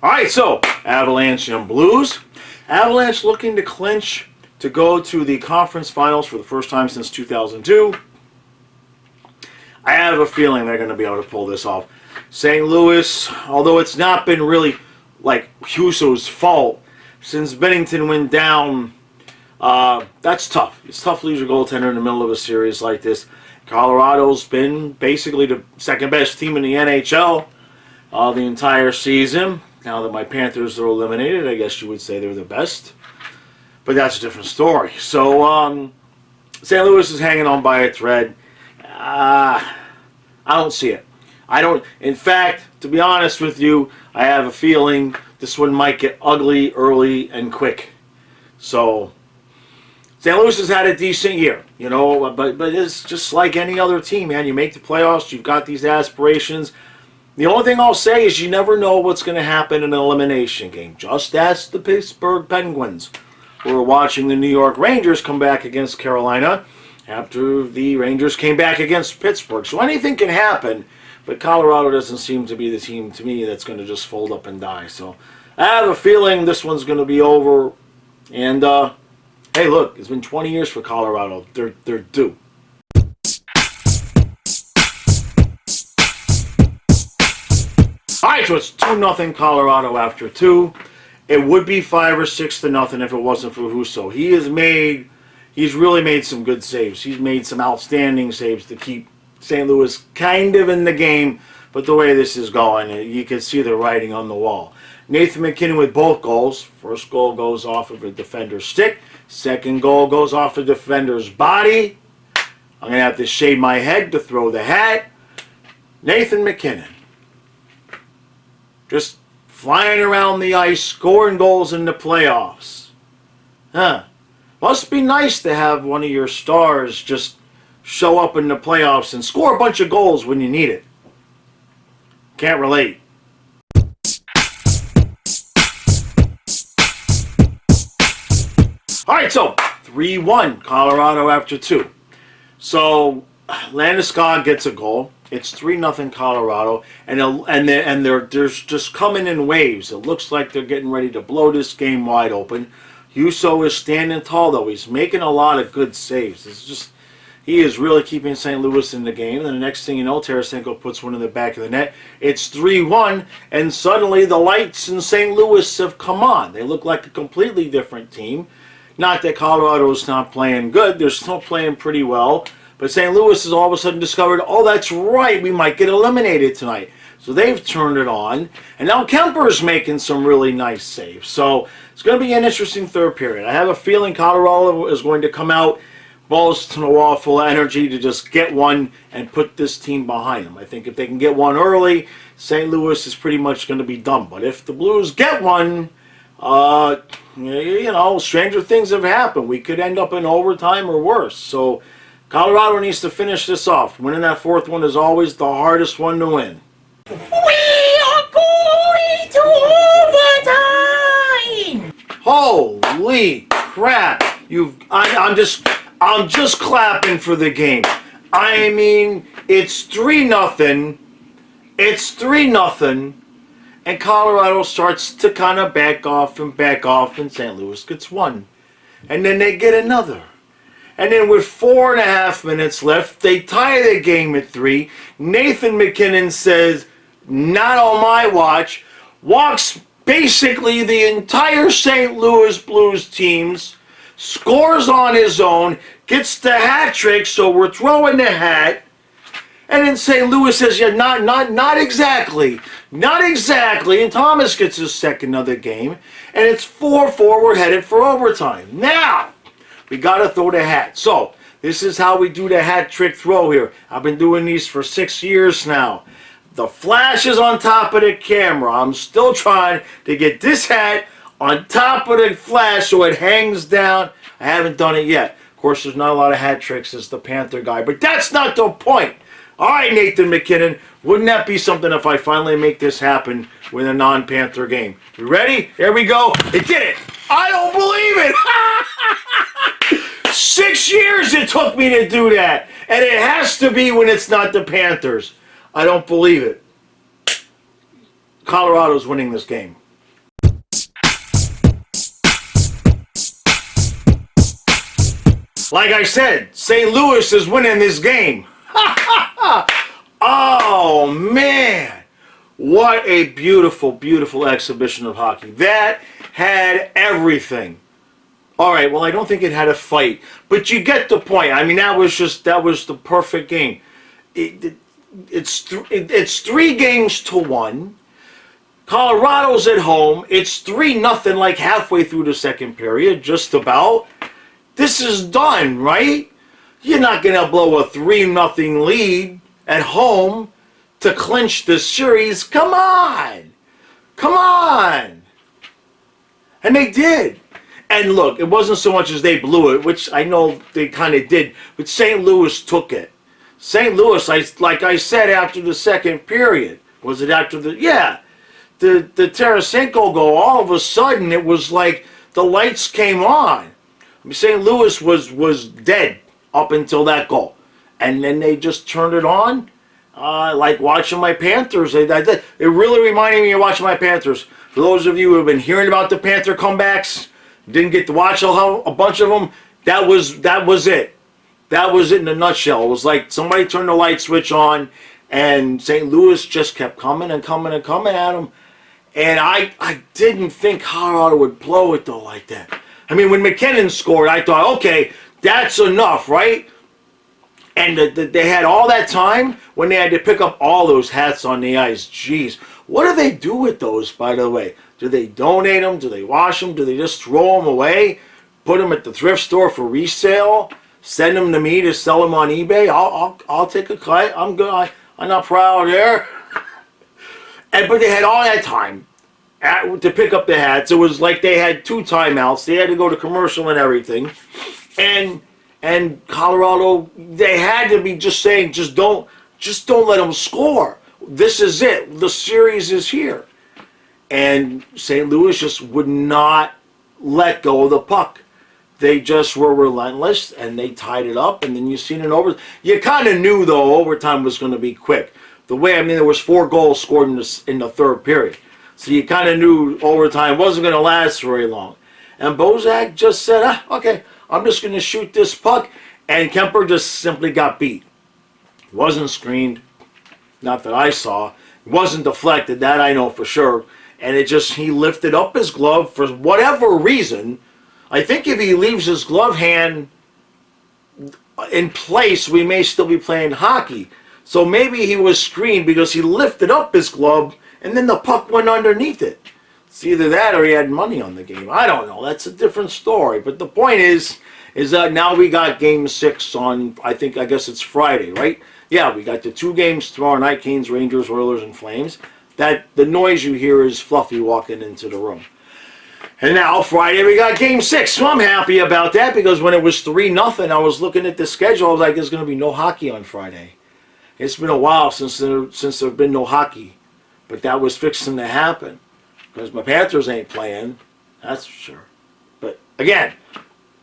All right, so Avalanche and Blues. Avalanche looking to clinch to go to the conference finals for the first time since 2002. I have a feeling they're going to be able to pull this off. St. Louis, although it's not been really like Husso's fault, since Bennington went down, that's tough. It's tough to lose your goaltender in the middle of a series like this. Colorado's been basically the second best team in the NHL the entire season. Now that my Panthers are eliminated, I guess you would say they're the best. But that's a different story. So, St. Louis is hanging on by a thread. I don't see it. In fact, to be honest with you, I have a feeling this one might get ugly early and quick. So, St. Louis has had a decent year, you know, but it's just like any other team, man. You make the playoffs, you've got these aspirations. The only thing I'll say is you never know what's going to happen in an elimination game. Just ask the Pittsburgh Penguins, who are watching the New York Rangers come back against Carolina after the Rangers came back against Pittsburgh. So anything can happen, but Colorado doesn't seem to be the team to me that's going to just fold up and die. So I have a feeling this one's going to be over. And, hey, look, it's been 20 years for Colorado. They're due. All right, so it's 2-0 Colorado after 2. It would be 5 or 6-0 if it wasn't for Husso. He's really made some good saves. He's made some outstanding saves to keep St. Louis kind of in the game. But the way this is going, you can see the writing on the wall. Nathan MacKinnon with both goals. First goal goes off of a defender's stick. Second goal goes off a defender's body. I'm going to have to shave my head to throw the hat. Nathan MacKinnon. Just flying around the ice, scoring goals in the playoffs. Huh. Must be nice to have one of your stars just show up in the playoffs and score a bunch of goals when you need it. Can't relate. All right, so 3-1 Colorado after 2. So Landeskog gets a goal. It's 3-0 Colorado, and they're just coming in waves. It looks like they're getting ready to blow this game wide open. Husso is standing tall, though. He's making a lot of good saves. He is really keeping St. Louis in the game. And the next thing you know, Tarasenko puts one in the back of the net. It's 3-1, and suddenly the lights in St. Louis have come on. They look like a completely different team. Not that Colorado's not playing good. They're still playing pretty well. But St. Louis has all of a sudden discovered, oh, that's right, we might get eliminated tonight. So they've turned it on. And now Kemper's making some really nice saves. So it's going to be an interesting third period. I have a feeling Colorado is going to come out balls to the wall, full of energy to just get one and put this team behind them. I think if they can get one early, St. Louis is pretty much going to be done. But if the Blues get one, you know, stranger things have happened. We could end up in overtime or worse. So Colorado needs to finish this off. Winning that fourth one is always the hardest one to win. We are going to overtime! Holy crap! I'm just clapping for the game. I mean, it's 3-0. It's 3-0. And Colorado starts to kind of back off, and St. Louis gets one. And then they get another. And then with 4.5 minutes left, they tie the game at 3. Nathan MacKinnon says, not on my watch. Walks basically the entire St. Louis Blues teams. Scores on his own. Gets the hat trick, so we're throwing the hat. And then St. Louis says, yeah, not exactly. Not exactly. And Thomas gets his second of the game. And it's 4-4. We're headed for overtime. Now, we got to throw the hat. So, this is how we do the hat trick throw here. I've been doing these for 6 years now. The flash is on top of the camera. I'm still trying to get this hat on top of the flash so it hangs down. I haven't done it yet. Of course, there's not a lot of hat tricks as the Panther guy, but that's not the point. All right, Nathan MacKinnon, wouldn't that be something if I finally make this happen with a non-Panther game? You ready? Here we go. It did it. I don't believe it. 6 years it took me to do that, and it has to be when it's not the Panthers. I don't believe it. Colorado's winning this game. Like I said, St. Louis is winning this game. Oh, man. What a beautiful, beautiful exhibition of hockey. That had everything. All right, well, I don't think it had a fight, but you get the point. I mean, that was the perfect game. It's 3-1. Colorado's at home. It's 3-0 like halfway through the second period, just about. This is done, right? You're not going to blow a 3-0 lead at home to clinch the series. Come on. Come on. And they did. And look, it wasn't so much as they blew it, which I know they kind of did, but St. Louis took it. St. Louis, like I said, after the second period, was it after the, yeah, the Tarasenko goal, all of a sudden it was like the lights came on. I mean, St. Louis was dead up until that goal. And then they just turned it on, like watching my Panthers. It really reminded me of watching my Panthers. For those of you who have been hearing about the Panther comebacks, didn't get to watch a bunch of them, that was it. That was it in a nutshell. It was like somebody turned the light switch on, and St. Louis just kept coming and coming and coming at them. And I didn't think Colorado would blow it, though, like that. I mean, when McKinnon scored, I thought, okay, that's enough, right? And they had all that time when they had to pick up all those hats on the ice. Jeez, what do they do with those, by the way? Do they donate them? Do they wash them? Do they just throw them away? Put them at the thrift store for resale? Send them to me to sell them on eBay? I'll take a cut. I'm good. I'm not proud there. But they had all that time to pick up the hats. It was like they had 2 timeouts. They had to go to commercial and everything. And Colorado, they had to be just saying, just don't let them score. This is it. The series is here. And St. Louis just would not let go of the puck. They just were relentless, and they tied it up, and then you seen it over. You kind of knew, though, overtime was going to be quick. The way, I mean, there was 4 goals scored in the third period. So you kind of knew overtime wasn't going to last very long. And Bozak just said, okay, I'm just going to shoot this puck. And Kemper just simply got beat. Wasn't screened. Not that I saw. Wasn't deflected. That I know for sure. And he lifted up his glove for whatever reason. I think if he leaves his glove hand in place, we may still be playing hockey. So maybe he was screened because he lifted up his glove and then the puck went underneath it. It's either that or he had money on the game. I don't know. That's a different story. But the point is that now we got Game 6 on, I guess it's Friday, right? Yeah, we got the 2 games tomorrow night, Canes, Rangers, Oilers, and Flames. That the noise you hear is Fluffy walking into the room. And now Friday we got Game 6. So I'm happy about that because when it was 3-0, I was looking at the schedule. I was like, there's going to be no hockey on Friday. It's been a while since there's been no hockey. But that was fixing to happen. Because my Panthers ain't playing. That's for sure. But again,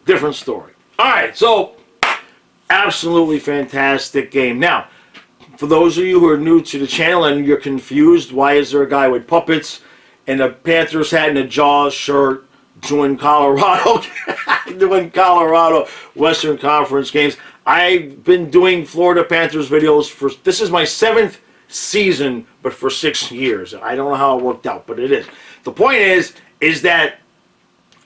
different story. All right, so absolutely fantastic game. Now, for those of you who are new to the channel and you're confused, why is there a guy with puppets and a Panthers hat and a Jaws shirt doing Colorado Western Conference games? I've been doing Florida Panthers videos this is my 7th season, but for 6 years. I don't know how it worked out, but it is. The point is that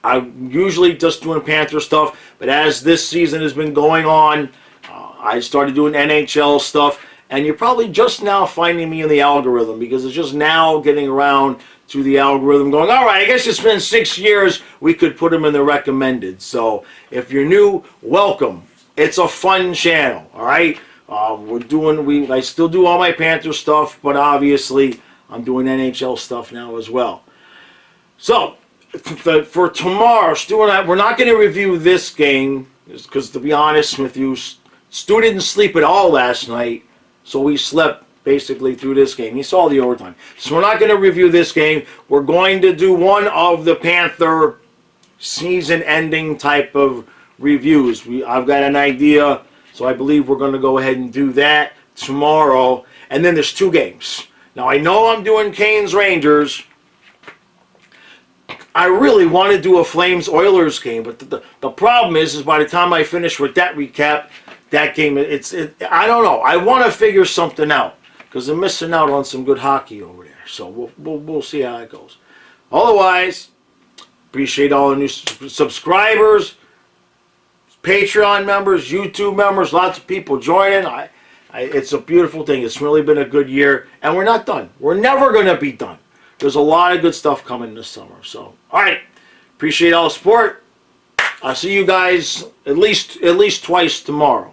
I'm usually just doing Panther stuff, but as this season has been going on, I started doing NHL stuff, and you're probably just now finding me in the algorithm because it's just now getting around to the algorithm going, all right, I guess it's been 6 years, we could put them in the recommended. So if you're new, welcome. It's a fun channel, all right? I still do all my Panther stuff, but obviously I'm doing NHL stuff now as well. So for tomorrow, Stu and I, we're not going to review this game because, to be honest with you, Stu didn't sleep at all last night, so we slept basically through this game. He saw the overtime. So we're not going to review this game. We're going to do one of the Panther season-ending type of reviews. I've got an idea, so I believe we're going to go ahead and do that tomorrow. And then there's 2 games. Now, I know I'm doing Canes Rangers. I really want to do a Flames-Oilers game, but the problem is by the time I finish with that recap, that game, I don't know. I want to figure something out because I'm missing out on some good hockey over there. So we'll see how it goes. Otherwise, appreciate all the new subscribers, Patreon members, YouTube members, lots of people joining. It's a beautiful thing. It's really been a good year, and we're not done. We're never going to be done. There's a lot of good stuff coming this summer. So, all right. Appreciate all the support. I'll see you guys at least twice tomorrow.